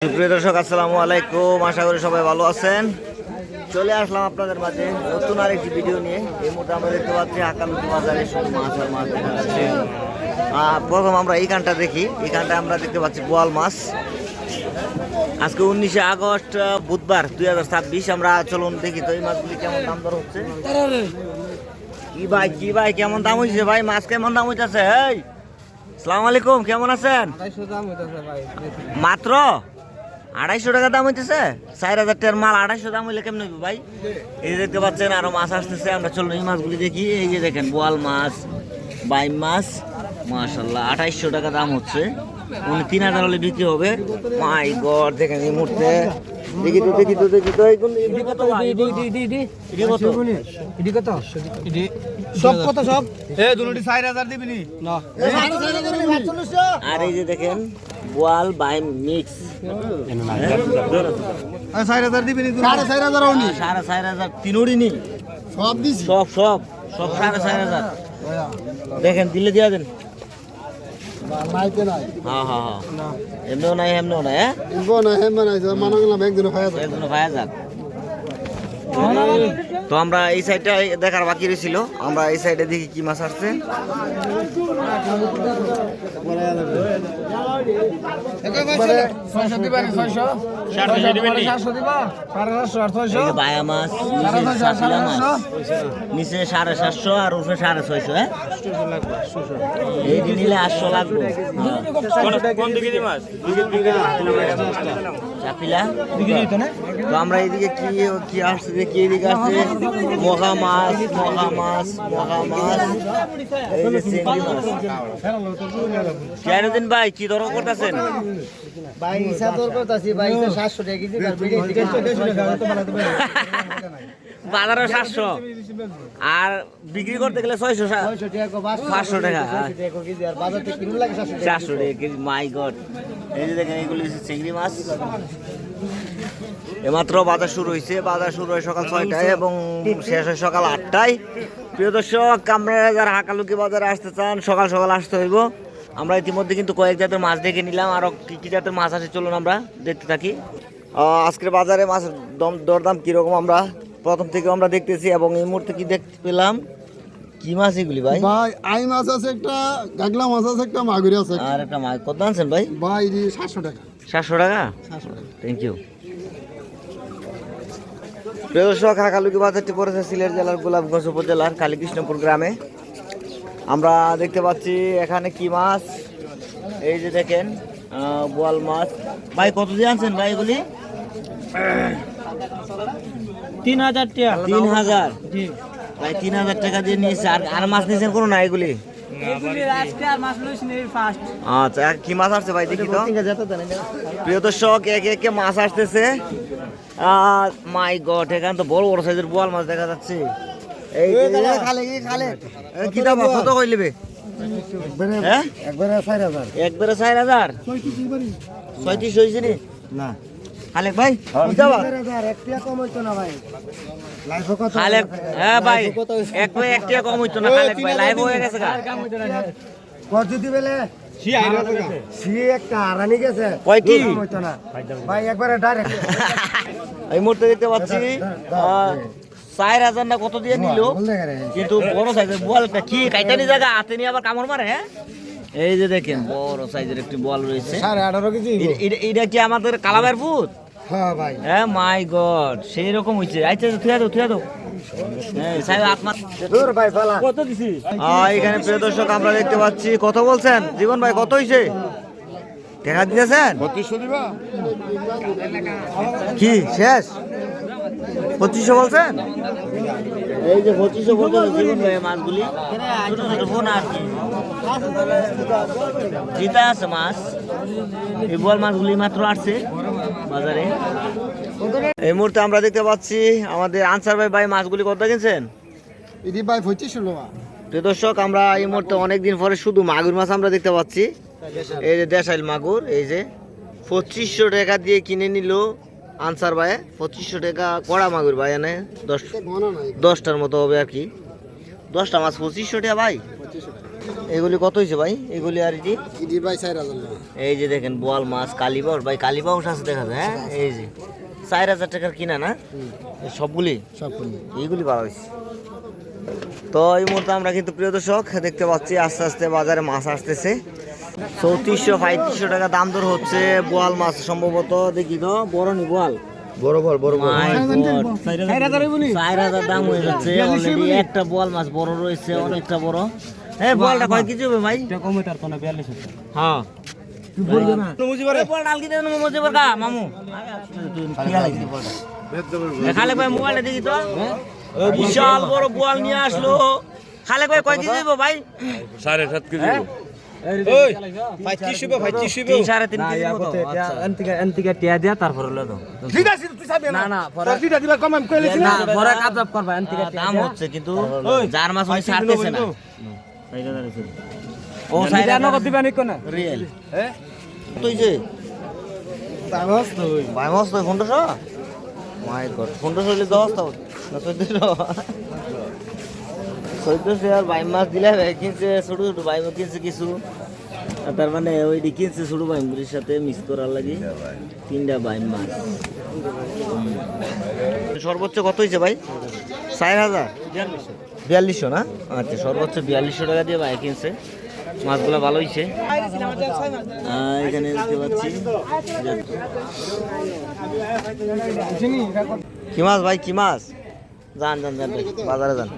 প্রিয় দর্শক আসসালামু আলাইকুম, আশা করি সবাই ভালো আছেন। চলে আসলাম আপনাদের মাঝে নতুন আরেকটি ভিডিও নিয়ে। এই মুহূর্তে আমরা দেখতে পাচ্ছি হাকালুকি বাজারে শুধু মাছ আর মাছ দেখা যাচ্ছে। প্রথম আমরা এই কানটা দেখি। এই কানটা আমরা দেখতে পাচ্ছি বোয়াল মাছ। আজকে 19শে আগস্ট বুধবার 2026। আমরা চলুন দেখি তো এই মাছগুলি কেমন দাম দর হচ্ছে। কি ভাই কেমন দাম হয়েছে ভাই? মাছ কেমন দাম হইতেছে? এই আসসালামু আলাইকুম, কেমন আছেন? মাত্র 250 টাকা দাম হইতেছে। 4000 টাকার মাল 250 দাম হইলে কেমন হইবে ভাই? এই দেখতে পাচ্ছেন আরো মাছ আসতেছে। আমরা চলুন এই মাছগুলি দেখি। এই যে দেখেন বোয়াল মাছ, বাইম মাছ, মাশাআল্লাহ 2800 টাকা দাম হচ্ছে। 3000 হলে বিক্রি হবে। মাই গড, দেখেন এই মুহূর্তে দেখি তো এইগুলো কত ভাই? সব কত সব দুটি 4000 দিবি নি না। আর এই যে দেখেন বোয়াল বাইম মিক্স 4000 দিবি নি। 4500 ও নি। 4500 তিনোড়ি নি সব দিছি। সব 4500 দেখেন দিলে দিয়া দেন। নাইতে নাই। হ্যাঁ এমনিও নাই হেমনিও নাই। ইনবো না হেমবা নাই, মানা গেলাম একদিন ফায়া যায়। একজন ভাইয়া যাক। তো আমরা এই সাইডটা দেখার বাকি রয়েছিল। আমরা এই সাইডে দেখি কি মাছ আসছে। বায়া মাছ নিচে 750 আর উপরে 650। হ্যাঁ এই নিলে 800 লাগবে। চাপিলা তো আমরা এইদিকে কি আসছে দেখি। এইদিকে আসছে মহা মাছ, এই যে চিংড়ি মাছ। কেন ভাই কি দর করতেছেন ভাই? হিসাব দর করতেছি ভাই, 700 টাকা কেজি আর বিড়ি দিকে বাজারে 700 আর বিক্রি করতে গেলে 600 500 টাকা কেজি, আর বাজার থেকে কিলো লাগে 400 টাকা কেজি। মাই গড, এই যে দেখেন এইগুলি চিংড়ি মাছ। এমাত্র বাজার শুরু হয়েছে। বাজার শুরু হয় সকাল 6টায় এবং শেষ হয় সকাল 8টায়। প্রিয় দর্শক, আপনারা যারা হাকালুকি বাজারে আসতে চান সকাল সকাল আসতে হইব। আমরা ইতিমধ্যে কিন্তু কয়েক জাতের মাছ দেখে নিলাম। আরো কি জাতের মাছ আছে চলুন আমরা দেখতে থাকি। আজকের বাজারে মাছের দরদাম কিরকম আমরা প্রথম থেকে আমরা দেখতেছি। এবং এই মুহূর্তে কি দেখতে পেলাম, কি মাছ এগুলি ভাই? ভাই আই মাছ আছে একটা, গাগলা মাছ আছে একটা, মাগুরি আছে আর একটা মাছ। কত আনছেন ভাই? ভাই 700 টাকা। 700 টাকা। Thank you. প্রিয় দর্শক, হাকালুকি বাজারটি পড়েছে সিলেট জেলার গোলাপগঞ্জ উপজেলার কালীকৃষ্ণপুর গ্রামে। আমরা দেখতে পাচ্ছি এখানে কি মাছ। এই যে দেখেন বোয়াল মাছ। ভাই কত দিয়ে আনছেন ভাই এগুলি? 3000 টাকা। 3000 ভাই 3000 টাকা দিয়ে নিয়েছে। আর মাছ নিয়েছেন কোনো না এগুলি? আচ্ছা, কি মাছ আসছে ভাই দেখি তো। প্রিয় দর্শক, একে মাছ আসতেছে। মাই গড, এখানে তো বড় বড় সাইজের বোয়াল মাছ দেখা যাচ্ছে। এই কি দাম কত কই নেবে? হ্যাঁ একবারে 4000। একবারে 4000। 36 হয়েছে নি না খালেক ভাই? কি দাম? 4000 এক টাকা কম হইতো না ভাই। লাইফ কত? খালেক হ্যাঁ ভাই, এক টাকা কম হইতো না। খালেক ভাই লাইভ হয়ে গেছে গা। কত দিবেলে? সি একটা আরানি গেছে। কয়টি? হইতো না ভাই, একবারে ডাইরেক্ট। এই মুহূর্তে দেখতে পাচ্ছি 4000 না কত দিয়ে নিল। কিন্তু বড় সাইজের বোয়ালটা কি কাইটানি জায়গা হাতে নিয়ে আবার কামড় মারে। হ্যাঁ এই যে দেখেন বড় সাইজের একটি বোয়াল রয়েছে। 18.5 কেজি। এটা কি আমাদের কালাবের ভূত? হ্যাঁ ভাই। হ্যাঁ মাই গড, সেই রকম হইছে। আচ্ছা থুয়া দাও। হ্যাঁ সাহেব আত্মা দূর ভাই ফালা। কত দিছি? এখানে প্রিয় দর্শক আমরা দেখতে পাচ্ছি। কত বলছেন জীবন ভাই? কত হইছে? টাকা দিয়েছেন? 3200 দিবা? কি শেষ? 2500 বলছেন? এই যে 2500 বলছেন জীবন ভাই। মাছগুলি ছোট ছোট ফোন আর কি জিতা আছে মাছ। এই বল মাছগুলি মাত্র আসছে বাজারে। এই মুহূর্তে আমরা দেখতে পাচ্ছি আমাদের আনসার ভাই মাছগুলি কত কিনছেন? ইদি ভাই 2500 টাকা। প্রিয় দর্শক, আমরা এই মুহূর্তে অনেকদিন পরে শুধু মাগুর মাছ আমরা দেখতে পাচ্ছি। এই যে দেশাইল মাগুর, এই যে 2500 টাকা দিয়ে কিনে নিল আনসার ভাই। 2500 টাকা কড়া মাগুর ভাই, এনে 10টার মতো হবে আর কি। 10টা মাছ 2500 টাকা ভাই। এগুলি কত হয়েছে ভাই? এগুলি আর এটি ভাই 4000 টাকা। এই যে দেখেন বোয়াল মাছ কালীবাউস ভাই, কালীবাউস আছে দেখা যায়। হ্যাঁ এই যে 4000 টাকার কিনা না এই সবগুলি এইগুলি ভালো হয়েছে। তো এই মুহূর্তে আমরা কিন্তু প্রিয় দর্শক দেখতে পাচ্ছি আস্তে আস্তে বাজারে মাছ আসতেছে। 3400-3500 টাকা দাম দর হচ্ছে বোয়াল মাছ সম্ভবত। দেখি তো বড় নি বোয়াল, বড় বল বড় বল। My God, 4000 দাম হয়ে যাচ্ছে অলরেডি। একটা বোয়াল মাছ বড় রয়েছে, অনেকটা বড়। এই বোয়ালটা কয় কেজি হবে ভাই? হ্যাঁ বোয়াল ডাল কিনে নেবো মজিবর কা মামু খালেক ভাই মোবাইলটা দেখি তো। বিশাল বড় বোয়াল নিয়ে আসলো খালেক ভাই, কয় কেজি দেবো ভাই? 7.5 কেজি। ওই 25 ভাই 25 3 3.5 কেজির মতো। এনতিকে টিয়া দিয়া তারপর হলো তো দিদা তুই সাবি না না তোর দিদা দিবা কম আমি কইলেছি না। পরে কাজব করবা এনতিকে দাম হচ্ছে কিন্তু যার মাছ উনি ছাড়তেছে না। ও সাইডা নগদ দিবা নি কোন রিয়েল হ্যাঁ তুই যে তাগস তো ভাই মাছ তো 1500। মাই গড 1500 হলে 10 তাও না 1400 আর ভাই মাছ দিলে ভাই কিনছে ছোট ছোট ভাই মাছ কিনছে কিছু। আর তার মানে ওই কিনছে ছোট ভাই মুড়ির সাথে মিক্স করার লাগি 3টা ভাই মাছ। সর্বোচ্চ কত হয়েছে ভাই? 4000 4200 না? আচ্ছা সর্বোচ্চ 4200 টাকা দিয়ে ভাই কিনছে। মাছগুলো ভালো হয়েছে। এখানে দেখতে পাচ্ছি কি মাছ ভাই, কি মাছ? যান যান যান ভাই, বাজারে যান।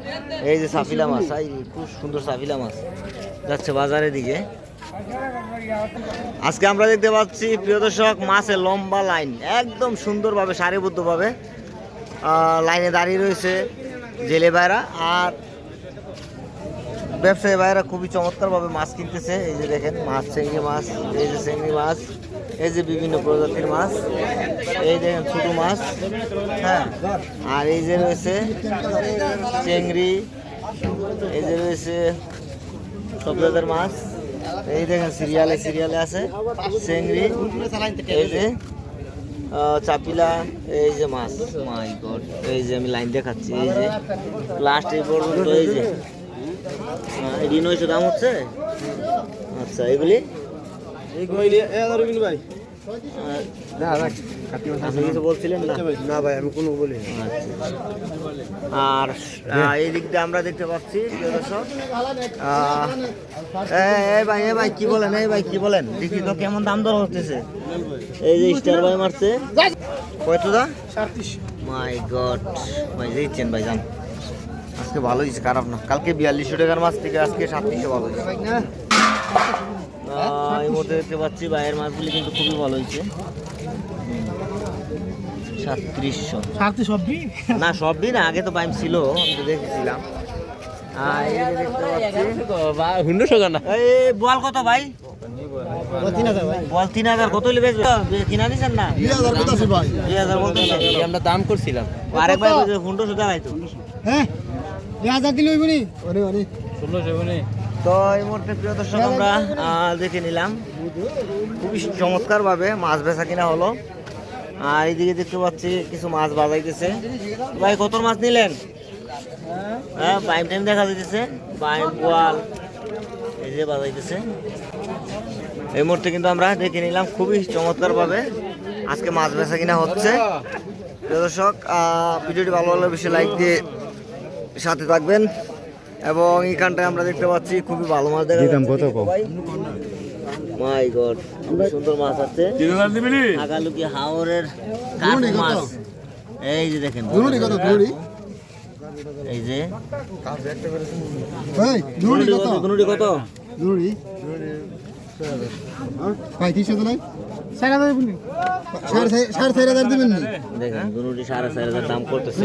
এই যে সাফিলা মাছ, এই খুব সুন্দর সাফিলা মাছ যাচ্ছে বাজারের দিকে। আজকে আমরা দেখতে পাচ্ছি প্রিয় দর্শক মাছের লম্বা লাইন, একদম সুন্দরভাবে সারিবদ্ধভাবে লাইনে দাঁড়িয়ে রয়েছে জেলে ভাইরা আর ব্যবসায়ী ভাইরা খুবই চমৎকারভাবে মাছ কিনতেছে। এই যে দেখেন মাছ, চিংড়ি মাছ, এই যে চিংড়ি মাছ, এই যে বিভিন্ন প্রজাতির মাছ, এই দেখেন ছোট মাছ, হ্যাঁ, আর এই যে রয়েছে চিংড়ি, এই যে রয়েছে সব জাতের মাছ। এই দেখেন সিরিয়ালে সিরিয়ালে আছে চিংড়ি, এই যে চাপিলা, এই যে মাছ। মাই গড, এই যে আমি লাইন দেখাচ্ছি, এই যে লাস্ট এই পর্যন্ত এই যে এটি 900 দাম হচ্ছে। আচ্ছা এগুলি এই কইলে 1000 রুপিন ভাই না রাখ আপনি কিছু বলছিলেন না? না ভাই আমি কোনো বলি না। আর এই দিক দিয়ে আমরা দেখতে পাচ্ছি প্রিয় দর্শক, এই ভাই কি বলেন? এই ভাই কি বলেন? দেখি তো কেমন দাম দর হচ্ছে। এই যে স্টার ভাই মারছে কত দা? 37 মাই গড ভাই দিচ্ছেন ভাই জান, আজকে ভালো হয়েছে, খারাপ না। কালকে 4200 টাকার মাছ থেকে আজকে 3700 ভালো হয়েছে। এই মধ্যে দেখতে পাচ্ছি ভাইয়ের মাছগুলি কিন্তু খুবই ভালো হয়েছে। 3700 সবজি না, সবই না, আগে তো পাইম ছিল, আমি তো দেখেছিলাম। এই যে দেখতে পাচ্ছি 100 না। এই বোয়াল কত ভাই? 3000 ভাই বোয়াল 3000 কত হলে বেচবে? কিনা নিছেন না? 2000 কত আছে ভাই? 2000 বলতেছে। আমরা দাম করছিলাম। আরেক ভাই বলছে 1500 টাকাই তো। হ্যাঁ 2000 দিলে হইবনি ওরে ওরে 16 তো এই মুহূর্তে প্রিয় দর্শক আমরা দেখে নিলাম খুবই চমৎকারভাবে মাছ বেচা কিনা হলো। আর এইদিকে দেখতে পাচ্ছি কিছু মাছ বাজাইতেছে। ভাই কত মাছ নিলেন? হ্যাঁ বাইম টাইম দেখা যাইতেছে, বাইম বোয়াল এই যে বাজাইতেছে। এই মুহূর্তে কিন্তু আমরা দেখে নিলাম খুবই চমৎকারভাবে আজকে মাছ বেচা কিনা হচ্ছে। প্রিয় দর্শক ভিডিওটি ভালো লাগলে বেশি লাইক দিয়ে সাথে থাকবেন। এবং এইখানটায় আমরা দেখতে পাচ্ছি খুবই ভালো মাছ দেখা যাচ্ছে। মাই গড সুন্দর মাছ আছে, আগালুকি হাওরের কাঠ মাছ। এই যে দেখেন এই যে দুনুটি কত? দেখেন দুনুটি 4500 দাম করতেছে।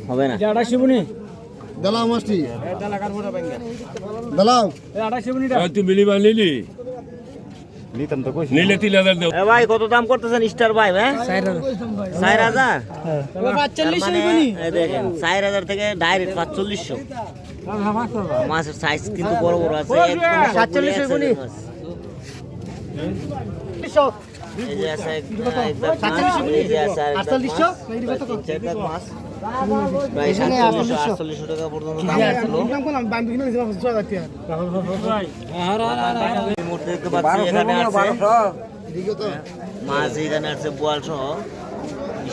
হবে না এ ভাই কত দাম করতেছেন স্টার ভাই? হ্যাঁ 4000 এই দেখেন 4000 থেকে ডাইরেক্ট 4500। মাছের সাইজ কিন্তু বড় বড় আছে, একদম 47 হইবনি। এই যে আছে একদম এই যে আছে 4800 মাছ। প্রায় 47-48 টাকা পর্যন্ত দাম হচ্ছিল। এই মুহূর্তে দেখতে পাচ্ছি এখানে আছে মাছ, এখানে আছে বোয়াল সহ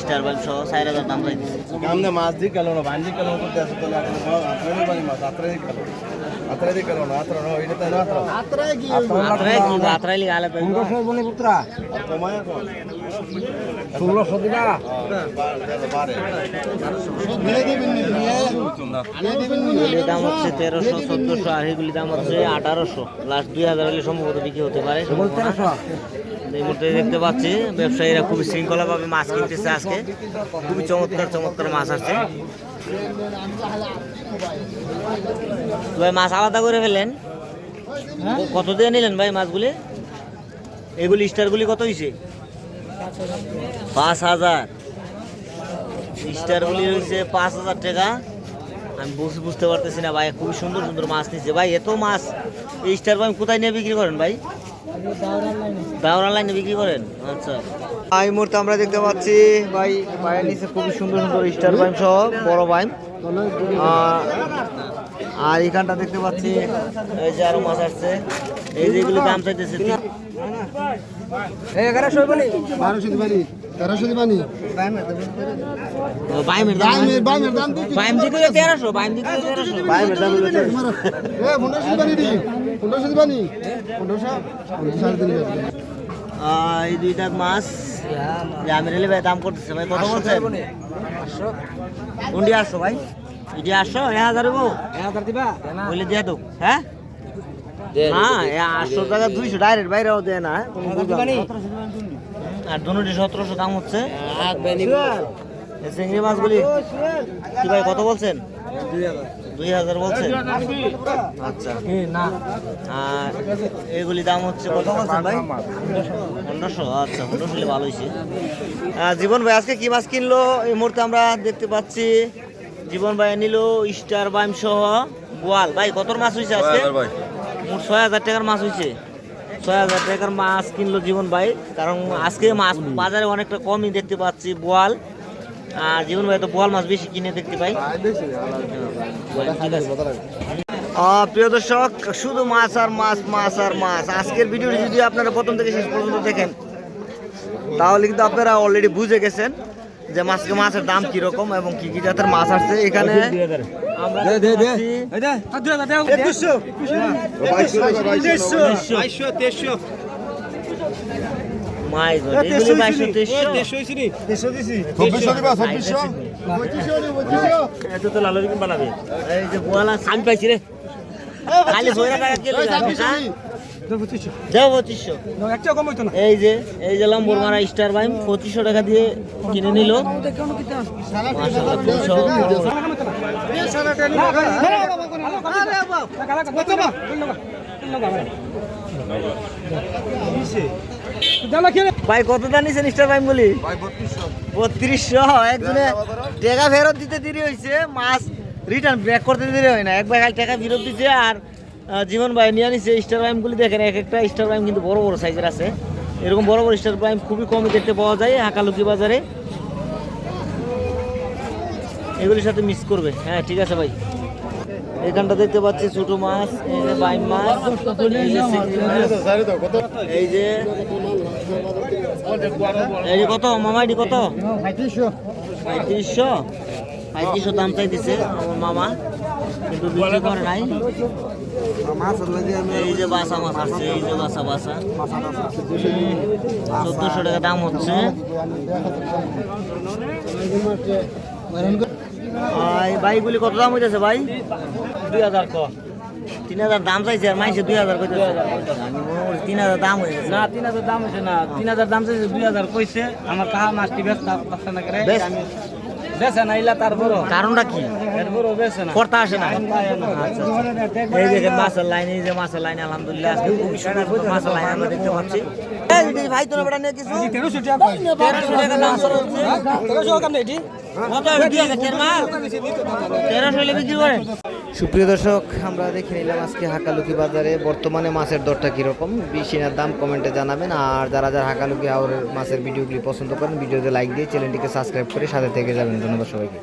স্টার বাইল সহ 4000 দাম চাইতেছে। हमने माছ দি কেন না বান্দি কেন করতে আছে তাহলে আপনি আত্রাই বানি মাছ আত্রাই কেন আত্রাই কেন না আত্রা না এটা তাই না আত্রাই কি আত্রাই লিগে আলাদা বলে পুত্রা কমায়া কোন 1600 দিনা এগুলির দাম হচ্ছে 1300-1400 আর এগুলির দাম হচ্ছে 1800, লাস্ট 2000 হলে সম্ভবত বিক্রি হতে পারে। এই মুহূর্তে দেখতে পাচ্ছি ব্যবসায়ীরা খুবই শৃঙ্খলাভাবে মাছ কিনতেছে আজকে, খুবই চমৎকার চমৎকার মাছ আসছে। ভাই মাছ আলাদা করে ফেলেন, কত দিয়ে নিলেন ভাই মাছগুলি? এগুলি স্টারগুলি কত হয়েছে? 5000 স্টারগুলি হয়েছে 5000 টাকা। আমি বুঝতে পারতেছি না ভাই, খুবই সুন্দর সুন্দর মাছ নিচ্ছে ভাই। এত মাছ এই স্টার ভাই কোথায় নিয়ে বিক্রি করেন ভাই? দাওরান লাইনে বিক্রি করেন? আচ্ছা। এই মুহূর্তে আমরা দেখতে পাচ্ছি ভাই ভাইয়ের নিচে খুবই সুন্দর সুন্দর স্টার বাইম সহ বড় বাইম। আর এখানটা দেখতে পাচ্ছি এই যে আরো মাছ আসছে, এই যেগুলো দাম চাইতেছে 1100 বলি 1200 দিবানি 1300 দিবানি বাইমের দাম বাইম দিতে 1300, বাইম দিতে 1300, বাইমের দাম হলো এ 1500 দিবানি দি 1500 দিবানি 1500 দিবানি এই দুইটা মাছ আমি রেলে ভাই দাম করতেছে ভাই, কত বলছেন? 800 ভাই, এটি 800 1000 হবো 1000 দিবা বলে দিয়ে তো। হ্যাঁ না 800 টাকা 200 ডাইরেক্ট বাইরেও দেয় না। আর দুটোটি 1700 দাম হচ্ছে। এই চিংড়ি মাছগুলি কি ভাই কত বলছেন? 2000 বলছেন? আচ্ছা। না আর এগুলি দাম হচ্ছে কত বলছেন ভাই? 1500। আচ্ছা 1500 ভালো হয়েছে। জীবন ভাই আজকে কি মাছ কিনলো এই মুহূর্তে আমরা দেখতে পাচ্ছি? জীবন ভাই নিল স্টার বাইম সহ বোয়াল। ভাই কত মাছ হয়েছে আজকে? মোট 6000 টাকার মাছ হয়েছে। 6000 টাকার মাছ কিনলো জীবন ভাই, কারণ আজকে মাছ বাজারে অনেকটা কমই দেখতে পাচ্ছি বোয়াল। আর জীবন ভাই তো বোয়াল মাছ বেশি কিনে দেখতে পাই। প্রিয় দর্শক, শুধু মাছ আর মাছ, মাছ আর মাছ। আজকের ভিডিওটি যদি আপনারা প্রথম থেকে শেষ পর্যন্ত দেখেন তাহলে কিন্তু আপনারা অলরেডি বুঝে গেছেন যে মাছের দাম কিরকম এবং কি কি জাতের মাছ আসছে এখানে। আমরা এই যে বোয়াল আছে আমি পাইছি রে, খালি 6 টাকা কিলো দেও 2500। এই যে লম্বর মারা স্টার বাইম 2500 টাকা দিয়ে কিনে নিল। মাশাআল্লাহ খুব ভাই কত দাম নিছেন স্টার বাইম গুলি? 3200। একজনে টাকা ফেরত দিতে দেরি হয়েছে, মাছ রিটার্ন ব্যাক করতে দেরি হয় না, একবার খালি টাকা ফেরত দিচ্ছে। আর জীবন ভাই নিয়ে নিচ্ছে স্টার বাইমগুলি। দেখেন এক একটা স্টার বাইম কিন্তু বড় বড় সাইজের আছে। এরকম বড় বড় স্টার বাইম খুবই কমই দেখতে পাওয়া যায় হাকালুকি বাজারে। এগুলির সাথে মিক্স করবে। হ্যাঁ ঠিক আছে ভাই। এখানটা দেখতে পাচ্ছি ছোট মাছ, এই যে বাইম মাছ, এই যে কত মামা এটি কত? 3500 দাম চাইতেছে আমার মামা, কিন্তু বিক্রি করে নাই। এই যে বাসা মাছ আসছে, এই যে বাসা 1400 টাকা দাম হচ্ছে। এই বাইকগুলি কত দাম হইতেছে ভাই? 2000 ক 3000 দাম চাইছে আর মাইছে 2000 কইতেছে। আমি মনে করি 3000 দাম হয়ে গেছে। না 3000 দাম হইছে না, 3000 দাম চাইছে 2000 কইছে। আমার কাহা মাছটি ব্যস্ত না করে আমি বেছে না ইলা। তারপর কারণটা কি? এরপর বেছে না করতে আসে না। আচ্ছা এই দেখেন মাছের লাইন, এই যে মাছের লাইন আলহামদুলিল্লাহ আজকে খুবই সুন্দর মাছের লাইন আমরা দেখতে পাচ্ছি। এই ভাই তোরা বড় নিয়ে কিছু 1300 টাকা দাম হচ্ছে। 1300 কাম নেই কত দিয়ে গেছেন মাল 1300 হলে বিক্রি করেন। সুপ্রিয় দর্শক, আমরা দেখে নিলাম আজকে হাকালুকি বাজারে বর্তমানে মাছের দরটা কীরকম। বিশিনার দাম কমেন্টে জানাবেন। আর যারা যারা হাকালুকি আওয়ারের মাছের ভিডিওগুলি পছন্দ করেন ভিডিওতে লাইক দিয়ে চ্যানেলটিকে সাবস্ক্রাইব করে সাথে থেকে যাবেন। ধন্যবাদ সবাইকে।